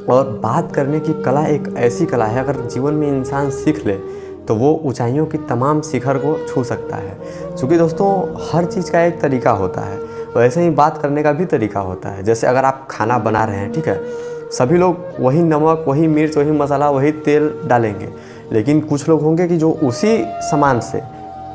और बात करने की कला एक ऐसी कला है, अगर जीवन में इंसान सीख ले तो वो ऊंचाइयों की तमाम शिखर को छू सकता है। क्योंकि दोस्तों हर चीज़ का एक तरीका होता है, वैसे ही बात करने का भी तरीका होता है। जैसे अगर आप खाना बना रहे हैं, ठीक है, सभी लोग वही नमक, वही मिर्च, वही मसाला, वही तेल डालेंगे, लेकिन कुछ लोग होंगे कि जो उसी सामान से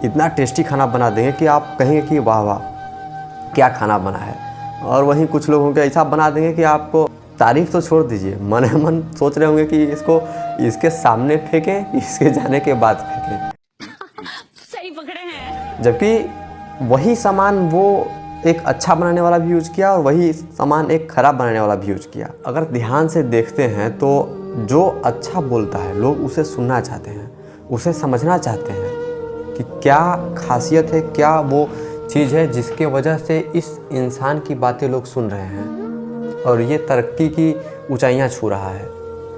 इतना टेस्टी खाना बना देंगे कि आप कहेंगे कि वाह वाह क्या खाना बना है। और वहीं कुछ लोग होंगे ऐसा बना देंगे कि आपको तारीफ तो छोड़ दीजिए, मन मन सोच रहे होंगे कि इसको इसके सामने फेंकें, इसके जाने के बाद फेंकें। सही पकड़े हैं। जबकि वही सामान वो एक अच्छा बनाने वाला भी यूज़ किया और वही सामान एक ख़राब बनाने वाला भी यूज़ किया। अगर ध्यान से देखते हैं तो जो अच्छा बोलता है लोग उसे सुनना चाहते हैं, उसे समझना चाहते हैं कि क्या खासियत है, क्या वो चीज़ है जिसके वजह से इस इंसान की बातें लोग सुन रहे हैं और ये तरक्की की ऊंचाइयां छू रहा है।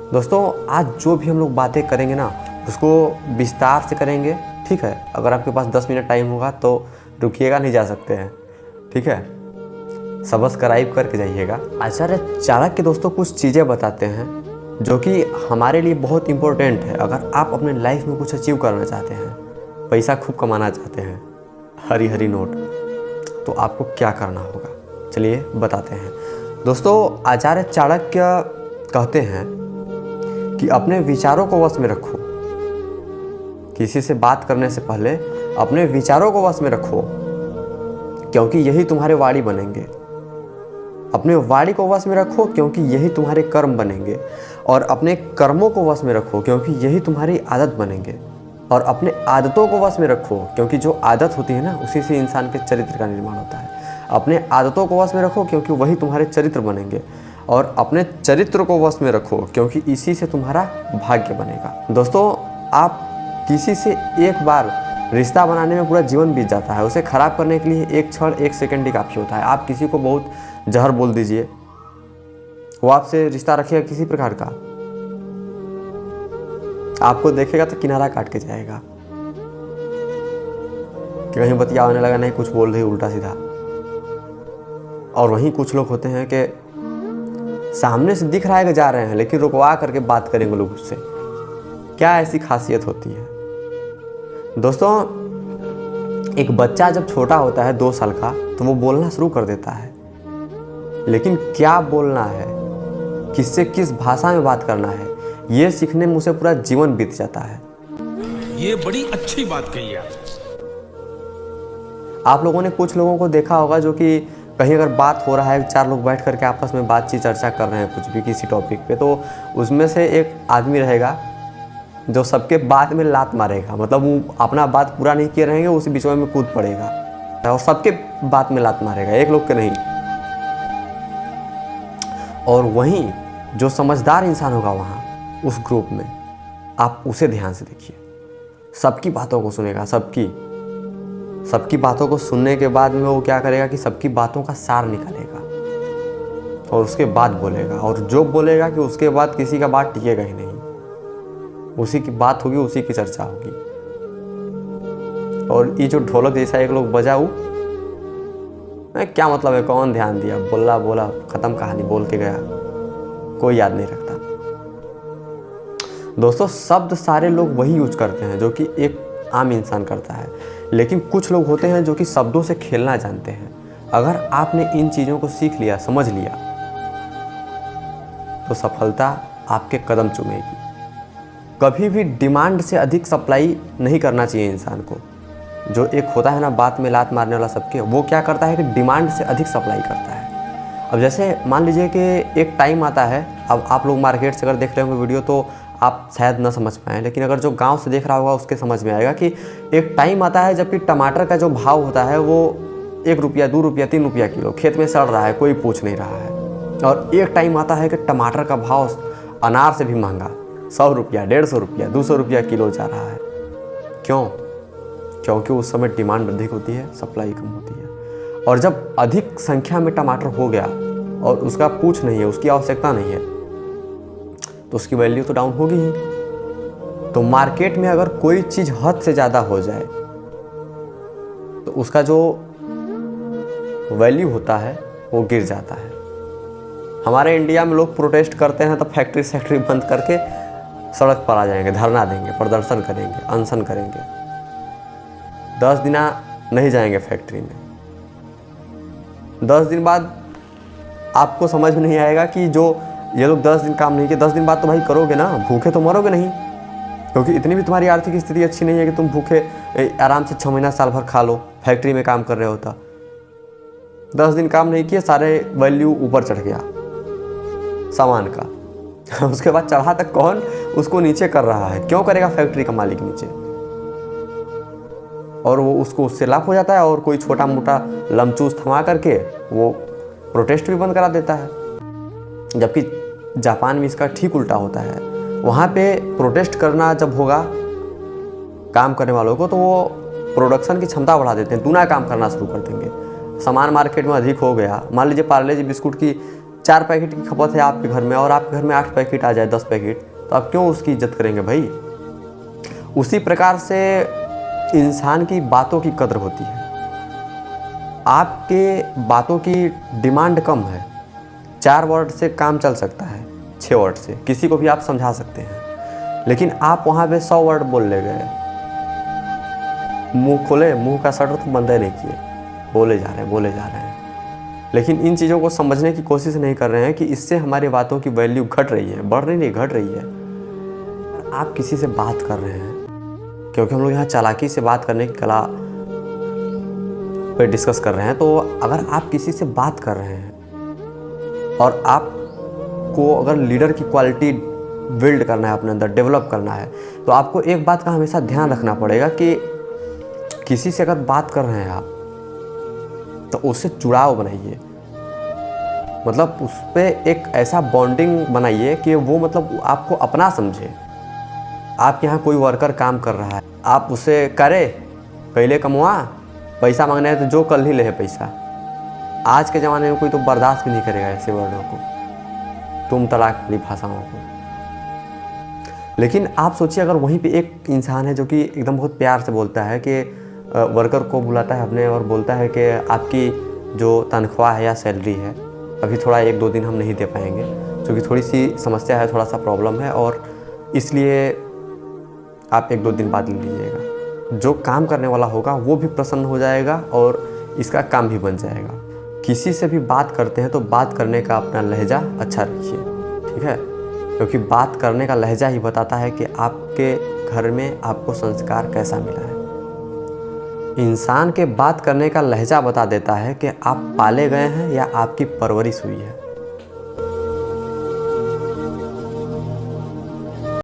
दोस्तों आज जो भी हम लोग बातें करेंगे ना उसको विस्तार से करेंगे, ठीक है। अगर आपके पास 10 मिनट टाइम होगा तो रुकिएगा, नहीं जा सकते हैं, ठीक है। सब्सक्राइब करके जाइएगा। आचार्य चाणक्य दोस्तों कुछ चीज़ें बताते हैं जो कि हमारे लिए बहुत इम्पोर्टेंट है। अगर आप अपने लाइफ में कुछ अचीव करना चाहते हैं, पैसा खूब कमाना चाहते हैं, हरी हरी नोट, तो आपको क्या करना होगा, चलिए बताते हैं। दोस्तों आचार्य चाणक्य कहते हैं कि अपने विचारों को वश में रखो। किसी से बात करने से पहले अपने विचारों को वश में रखो, क्योंकि यही तुम्हारे वाणी बनेंगे। अपने वाणी को वश में रखो क्योंकि यही तुम्हारे कर्म बनेंगे। और अपने कर्मों को वश में रखो क्योंकि यही तुम्हारी आदत बनेंगे। और अपने आदतों को वश में रखो क्योंकि जो आदत होती है ना उसी से इंसान के चरित्र का निर्माण होता है। अपने आदतों को वश में रखो क्योंकि वही तुम्हारे चरित्र बनेंगे। और अपने चरित्र को वश में रखो क्योंकि इसी से तुम्हारा भाग्य बनेगा। दोस्तों आप किसी से एक बार रिश्ता बनाने में पूरा जीवन बीत जाता है, उसे ख़राब करने के लिए एक क्षण, एक सेकंड ही काफ़ी होता है। आप किसी को बहुत जहर बोल दीजिए, वो आपसे रिश्ता रखेगा किसी प्रकार का, आपको देखेगा तो किनारा काट के जाएगा कि कहीं बतिया होने लगा, नहीं कुछ बोल रही उल्टा सीधा। और वहीं कुछ लोग होते हैं कि सामने से दिख रहा है कि जा रहे हैं लेकिन रुकवा करके बात करेंगे लोग उससे। क्या ऐसी खासियत होती है दोस्तों? एक बच्चा जब छोटा होता है 2 साल का तो वो बोलना शुरू कर देता है, लेकिन क्या बोलना है, किससे किस भाषा में बात करना है, ये सीखने में उसे पूरा जीवन बीत जाता है। ये बड़ी अच्छी बात कही है। आप लोगों ने कुछ लोगों को देखा होगा जो कि कहीं अगर बात हो रहा है, 4 लोग बैठ करके आपस में बातचीत चर्चा कर रहे हैं कुछ भी किसी टॉपिक पे, तो उसमें से एक आदमी रहेगा जो सबके बात में लात मारेगा। मतलब वो अपना बात पूरा नहीं किए रहेंगे, उसी बीच में कूद पड़ेगा और सबके बात में लात मारेगा, एक लोग के नहीं। और वहीं जो समझदार इंसान होगा वहाँ उस ग्रुप में, आप उसे ध्यान से देखिए, सबकी बातों को सुनेगा। सबकी बातों को सुनने के बाद में वो क्या करेगा कि सबकी बातों का सार निकालेगा और उसके बाद बोलेगा। और जो बोलेगा कि उसके बाद किसी का बात टिकेगा ही नहीं, उसी की बात होगी, उसी की चर्चा होगी। और ये जो ढोलक जैसा एक लोग बजाऊ, क्या मतलब है, कौन ध्यान दिया, बोला बोला खत्म, कहानी बोल के गया, कोई याद नहीं रखता। दोस्तों शब्द सारे लोग वही यूज करते हैं जो कि एक आम इंसान करता है, लेकिन कुछ लोग होते हैं जो कि शब्दों से खेलना जानते हैं। अगर आपने इन चीज़ों को सीख लिया, समझ लिया, तो सफलता आपके कदम चूमेगी। कभी भी डिमांड से अधिक सप्लाई नहीं करना चाहिए इंसान को। जो एक होता है ना बात में लात मारने वाला सबके, वो क्या करता है कि डिमांड से अधिक सप्लाई करता है। अब जैसे मान लीजिए कि एक टाइम आता है, अब आप लोग मार्केट से अगर देख रहे होंगे वीडियो तो आप शायद ना समझ पाएँ, लेकिन अगर जो गांव से देख रहा होगा उसके समझ में आएगा कि एक टाइम आता है जबकि टमाटर का जो भाव होता है वो 1 रुपया, 2 रुपया, 3 रुपया किलो खेत में सड़ रहा है, कोई पूछ नहीं रहा है। और एक टाइम आता है कि टमाटर का भाव अनार से भी महंगा 100 रुपया, 150 रुपया, 200 रुपया किलो जा रहा है। क्यों? क्योंकि उस समय डिमांड अधिक होती है, सप्लाई कम होती है। और जब अधिक संख्या में टमाटर हो गया और उसका पूछ नहीं है, उसकी आवश्यकता नहीं है, तो उसकी वैल्यू तो डाउन होगी ही। तो मार्केट में अगर कोई चीज़ हद से ज़्यादा हो जाए तो उसका जो वैल्यू होता है वो गिर जाता है। हमारे इंडिया में लोग प्रोटेस्ट करते हैं तो फैक्ट्री बंद करके सड़क पर आ जाएंगे, धरना देंगे, प्रदर्शन करेंगे, अनशन करेंगे। 10 दिन नहीं जाएंगे फैक्ट्री में। 10 दिन बाद आपको समझ में नहीं आएगा कि जो ये लोग 10 दिन काम नहीं किए, 10 दिन बाद तो भाई करोगे ना, भूखे तो मरोगे नहीं, क्योंकि इतनी भी तुम्हारी आर्थिक स्थिति अच्छी नहीं है कि तुम भूखे आराम से 6 महीना साल भर खा लो, फैक्ट्री में काम कर रहे होता। 10 दिन काम नहीं किए, सारे वैल्यू ऊपर चढ़ गया सामान का। उसके बाद चढ़ा तक कौन, उसको नीचे कर रहा है। क्यों करेगा फैक्ट्री का मालिक नीचे? और वो उसको उससे लाभ हो जाता है, और कोई छोटा मोटा लमचूस थमा करके वो प्रोटेस्ट भी बंद करा देता है। जबकि जापान में इसका ठीक उल्टा होता है। वहाँ पे प्रोटेस्ट करना जब होगा काम करने वालों को, तो वो प्रोडक्शन की क्षमता बढ़ा देते हैं, दूना काम करना शुरू कर देंगे। सामान मार्केट में अधिक हो गया, मान लीजिए पार्ले जी बिस्कुट की 4 पैकेट की खपत है आपके घर में, और आपके घर में 8 पैकेट आ जाए, 10 पैकेट, तो आप क्यों उसकी इज्जत करेंगे भाई? उसी प्रकार से इंसान की बातों की कद्र होती है। आपके बातों की डिमांड कम है, 4 वर्ड से काम चल सकता है, 6 वर्ड से किसी को भी आप समझा सकते हैं। लेकिन आप वहाँ पे 100 वर्ड बोल ले गए, मुंह खोले, मुंह का शटर तो बंद नहीं किए, बोले जा रहे हैं। लेकिन इन चीज़ों को समझने की कोशिश नहीं कर रहे हैं कि इससे हमारी बातों की वैल्यू घट रही है, बढ़ नहीं, घट रही है। आप किसी से बात कर रहे हैं, क्योंकि हम लोग यहाँ चालाकी से बात करने की कला पे डिस्कस कर रहे हैं, तो अगर आप किसी से बात कर रहे हैं और आपको अगर लीडर की क्वालिटी बिल्ड करना है, अपने अंदर डेवलप करना है, तो आपको एक बात का हमेशा ध्यान रखना पड़ेगा कि किसी से अगर बात कर रहे हैं आप, तो उससे जुड़ाव बनाइए। मतलब उस पर एक ऐसा बॉन्डिंग बनाइए कि वो मतलब आपको अपना समझे। आप यहाँ कोई वर्कर काम कर रहा है, आप उसे करे पहले कमवा, पैसा मांगना है तो जो कल ही ले पैसा। आज के ज़माने में कोई तो बर्दाश्त भी नहीं करेगा ऐसे वर्डों को, तुम तलाक वाली भाषाओं को। लेकिन आप सोचिए, अगर वहीं पे एक इंसान है जो कि एकदम बहुत प्यार से बोलता है, कि वर्कर को बुलाता है अपने और बोलता है कि आपकी जो तनख्वाह है या सैलरी है, अभी थोड़ा 1-2 दिन हम नहीं दे पाएंगे, क्योंकि थोड़ी सी समस्या है, थोड़ा सा प्रॉब्लम है, और इसलिए आप 1-2 दिन बाद ले लीजिएगा। जो काम करने वाला होगा वो भी प्रसन्न हो जाएगा और इसका काम भी बन जाएगा। किसी से भी बात करते हैं तो बात करने का अपना लहजा अच्छा रखिए, ठीक है? क्योंकि बात करने का लहजा ही बताता है कि आपके घर में आपको संस्कार कैसा मिला है। इंसान के बात करने का लहजा बता देता है कि आप पाले गए हैं या आपकी परवरिश हुई है।